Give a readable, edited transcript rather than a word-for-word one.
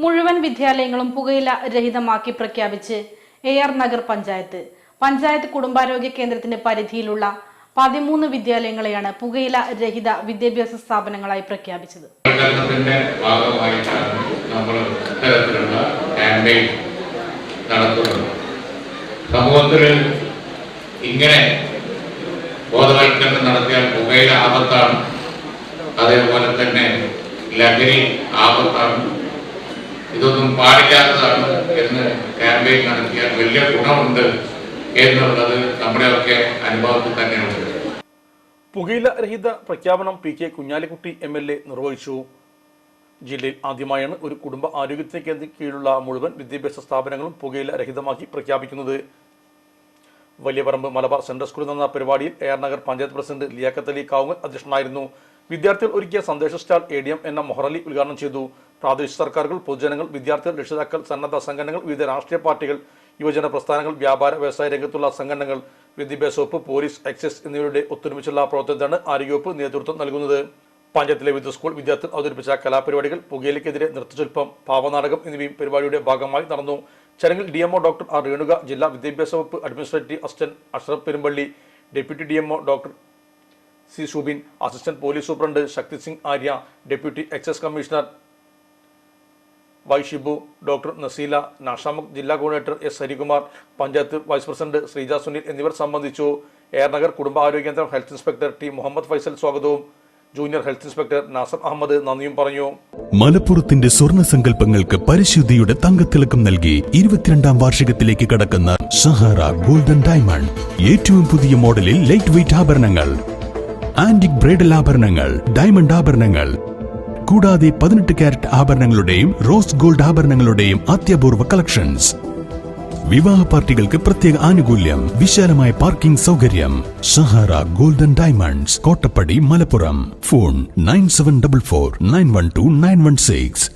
മുഴുവൻ വിദ്യാലയങ്ങളും പുകയില രഹിതമാക്കി പ്രഖ്യാപിച്ച് AR നഗർ പഞ്ചായത്ത് കുടുംബാരോഗ്യ കേന്ദ്രത്തിന്റെ പരിധിയിലുള്ള 13 വിദ്യാലയങ്ങളെയാണ് പുകയില രഹിത വിദ്യാഭ്യാസ സ്ഥാപനങ്ങളായി പ്രഖ്യാപിച്ചത്. സമൂഹത്തിൽ ഇങ്ങനെ ബോധവൽക്കരണം നടത്തിയാൽ പുകയില ആപത്താണ്, അതേപോലെ തന്നെ ലഹരി ആപത്താണ്, ഇതൊന്നും പാടില്ലാത്തതാണ് എന്ന് ക്യാമ്പയിൻ നടത്തിയാൽ വലിയ ഗുണമുണ്ട് എന്നുള്ളത് നമ്മുടെയൊക്കെ അനുഭവത്തിൽ തന്നെയുണ്ട്. പുകയില രഹിത പ്രഖ്യാപനം PK കുഞ്ഞാലിക്കുട്ടി MLA നിർവഹിച്ചു. ജില്ലയിൽ ആദ്യമായാണ് ഒരു കുടുംബ ആരോഗ്യ കേന്ദ്രത്തിന് കീഴിലുള്ള മുഴുവൻ വിദ്യാഭ്യാസ സ്ഥാപനങ്ങളും പുകയില രഹിതമാക്കി പ്രഖ്യാപിക്കുന്നത്. വലിയപറമ്പ് മലബാർ സെൻട്രൽ സ്കൂളിൽ നടന്ന പരിപാടിയിൽ AR നഗർ പഞ്ചായത്ത് പ്രസിഡന്റ് ലിയാഖത്ത് അലി കാവുങ്ങൽ അധ്യക്ഷനായിരുന്നു. വിദ്യാർത്ഥികൾ ഒരുക്കിയ സന്ദേശ സ്റ്റാൾ ADM എന്ന മൊഹറലി ഉദ്ഘാടനം ചെയ്തു. പ്രാദേശിക സർക്കാരുകൾ, പൊതുജനങ്ങൾ, വിദ്യാർത്ഥികൾ, രക്ഷിതാക്കൾ, സന്നദ്ധ സംഘടനകൾ, വിവിധ രാഷ്ട്രീയ പാർട്ടികൾ, യുവജന പ്രസ്ഥാനങ്ങൾ, വ്യാപാര വ്യവസായ രംഗത്തുള്ള സംഘടനകൾ, വിദ്യാഭ്യാസ വകുപ്പ്, പോലീസ്, എക്സൈസ് എന്നിവരുടെ ഒത്തൊരുമിച്ചുള്ള പ്രവർത്തനത്തിനാണ് ആരോഗ്യവകുപ്പ് നേതൃത്വം നൽകുന്നത്. പഞ്ചായത്തിലെ വിവിധ സ്കൂൾ വിദ്യാർത്ഥികൾ അവതരിപ്പിച്ച കലാപരിപാടികൾ, പുകയിലക്കെതിരെ നൃത്തശില്പം, ഭാവനാടകം എന്നിവയും പരിപാടിയുടെ ഭാഗമായി നടന്നു. ചടങ്ങിൽ DMO ഡോക്ടർ R രേണുക, ജില്ലാ വിദ്യാഭ്യാസ വകുപ്പ് administrative assistant Ashraf Perumpally, deputy DMO doctor C Subin, assistant police superintendent Shakti Singh Arya, deputy excise commissioner Y Shibu, doctor Naseela, നാഷാമുഖ് ജില്ലാ coordinator S Harikumar, panchayat vice president Sreeja Sunil എന്നിവർ സംബന്ധിച്ചു. AR നഗർ കുടുംബാരോഗ്യ കേന്ദ്രം health inspector T Muhammad Faisal സ്വാഗതവും junior health inspector Nasar Ahmed നന്ദിയും പറഞ്ഞു. മലപ്പുറത്തിന്റെ സ്വർണ്ണ സങ്കല്പങ്ങൾക്ക് പരിശുദ്ധിയുടെ തങ്കത്തിളക്കം നൽകി 22ാം വാർഷികത്തിലേക്ക് കടക്കുന്ന സഹാറ ഗോൾഡൻ ഡയമണ്ട്. ഏറ്റവും പുതിയ മോഡലിൽ ലൈറ്റ് വെയ്റ്റ് ആഭരണങ്ങൾ, ആന്റിക് ബ്രൈഡൽ ആഭരണങ്ങൾ, ഡയമണ്ട് ആഭരണങ്ങൾ കൂടാതെ 18 കാരറ്റ് ആഭരണങ്ങളുടെയും റോസ് ഗോൾഡ് ആഭരണങ്ങളുടെയും അത്യപൂർവ കളക്ഷൻസ്. വിവാഹ പാർട്ടികൾക്ക് പ്രത്യേക ആനുകൂല്യം, വിശാലമായ പാർക്കിംഗ് സൗകര്യം. Sahara golden diamonds, Kottappadi, Malappuram. Phone 9744 912 916.